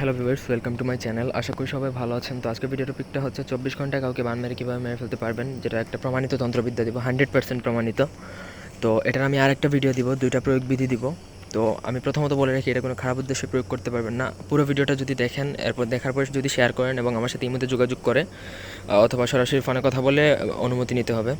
Hello viewers, welcome to my channel. আশা করি সবাই ভালো আছেন। তো আজকের ভিডিওর টপিকটা হচ্ছে 24 ঘন্টায় কাউকে বান মেরে কীভাবে মেরে ফেলতে পারবেন, যেটা একটা প্রমাণিত তন্ত্রবিদ্যা দিব, 100% প্রমাণিত। তো এটার আমি আরেকটা ভিডিও দিব, 2টা প্রয়োগ বিধি দিব। তো আমি প্রথমত বলে রাখি, এটা কোনো খারাপ উদ্দেশ্যে প্রয়োগ করতে পারবেন না। পুরো ভিডিওটা যদি দেখেন, এরপর দেখার পর যদি শেয়ার করেন এবং আমার সাথে ইমোতে যোগাযোগ করে অথবা সরাসরি ফোনে কথা বলে অনুমতি নিতে হবে,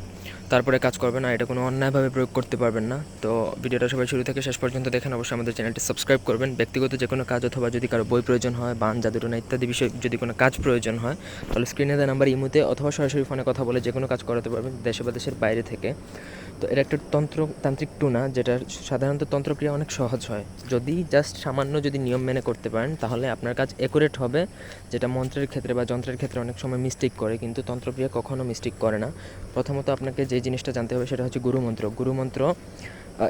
তারপরে কাজ করবেন। আর এটা কোনো অন্যায়ভাবে প্রয়োগ করতে পারবেন না। তো ভিডিওটা সবাই শুরু থেকে শেষ পর্যন্ত দেখেন। অবশ্যই আমাদের চ্যানেলটি সাবস্ক্রাইব করবেন। ব্যক্তিগত যে কোনো কাজ অথবা যদি কারো বই প্রয়োজন হয়, বান, জাদুটোনা ইত্যাদি বিষয়ে যদি কোনো কাজ প্রয়োজন হয়, তাহলে স্ক্রিনে দেওয়া নাম্বার ইমোতে অথবা সরাসরি ফোনে কথা বলে যে কোনো কাজ করাতে পারবেন, দেশে বা দেশের বাইরে থেকে। তো এটা একটা তান্ত্রিক টুনা, যেটা সাধারণত তন্ত্রক্রিয়া অনেক সহজ হয়। যদি জাস্ট সামান্য যদি নিয়ম মেনে করতে পারেন, তাহলে আপনার কাজ অ্যাকুরেট হবে, যেটা মন্ত্রের ক্ষেত্রে বা যন্ত্রের ক্ষেত্রে অনেক সময় মিস্টেক করে, কিন্তু তন্ত্রক্রিয়া কখনো মিস্টেক করে না। প্রথমত আপনাকে যে জিনিসটা জানতে হবে সেটা হচ্ছে গুরুমন্ত্র। গুরুমন্ত্র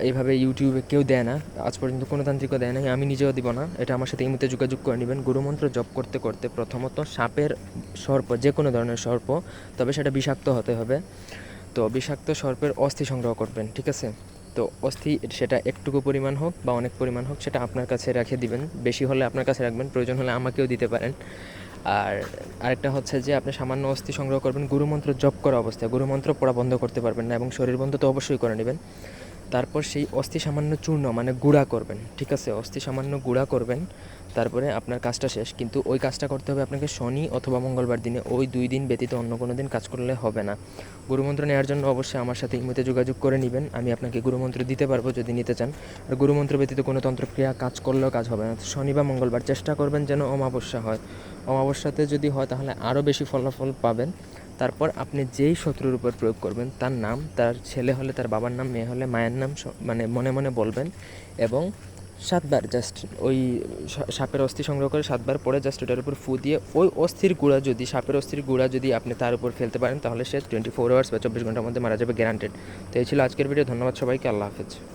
এইভাবে ইউটিউবে কেউ দেয় না, আজ পর্যন্ত কোনো তান্ত্রিকও দেয় নাই, আমি নিজেও দিব না। এটা আমার সাথে এই মুহূর্তে যোগাযোগ করে নেবেন। গুরুমন্ত্র জপ করতে করতে প্রথমত সাপের সর্প, যে কোনো ধরনের সর্প, তবে সেটা বিষাক্ত হতে হবে। তো বিষাক্ত সর্পের অস্থি সংগ্রহ করবেন, ঠিক আছে? তো অস্থি, সেটা একটুকু পরিমাণ হোক বা অনেক পরিমাণ হোক, সেটা আপনার কাছে রেখে দিবেন। বেশি হলে আপনার কাছে রাখবেন, প্রয়োজন হলে আমাকেও দিতে পারেন। আর আরেকটা হচ্ছে যে আপনি সামান্য অস্থি সংগ্রহ করবেন গুরুমন্ত্র জপ করা অবস্থায়। গুরুমন্ত্র পড়া বন্ধ করতে পারবেন না এবং শরীর বন্ধ তো অবশ্যই করে নেবেন। তারপর সেই অস্থি সামান্য চূর্ণ মানে গুঁড়া করবেন, ঠিক আছে? অস্থি সামান্য গুঁড়া করবেন, তারপরে আপনার কাজটা শেষ। কিন্তু ওই কাজটা করতে হবে আপনাকে শনি অথবা মঙ্গলবার দিনে। ওই 2 দিন ব্যতীত অন্য কোনো দিন কাজ করলে হবে না। গুরুমন্ত্র নেওয়ার জন্য অবশ্যই আমার সাথে ইমোতে যোগাযোগ করে নেবেন। আমি আপনাকে গুরুমন্ত্র দিতে পারবো যদি নিতে চান। আর গুরুমন্ত্র ব্যতীত কোনো তন্ত্রক্রিয়া কাজ করলেও কাজ হবে না। শনি বা মঙ্গলবার চেষ্টা করবেন যেন অমাবস্যা হয়। অমাবস্যাতে যদি হয় তাহলে আরও বেশি ফলাফল পাবেন। তারপর আপনি যেই শত্রুর উপর প্রয়োগ করবেন তার নাম, তার ছেলে হলে তার বাবার নাম, মেয়ে হলে মায়ের নাম, মানে মনে মনে বলবেন। এবং 7 বার জাস্ট ওই সাপের অস্থি সংগ্রহ করে 7 বার পরে জাস্ট ওটার উপর ফু দিয়ে ওই অস্থির গুঁড়া, যদি সাপের অস্থির গুঁড়া যদি আপনি তার উপর ফেলতে পারেন, তাহলে সে 24 আওয়ার্স বা 24 ঘন্টার মধ্যে মারা যাবে, গ্যারান্টেড। তো এই ছিল আজকের ভিডিও। ধন্যবাদ সবাইকে। আল্লাহ হাফেজ।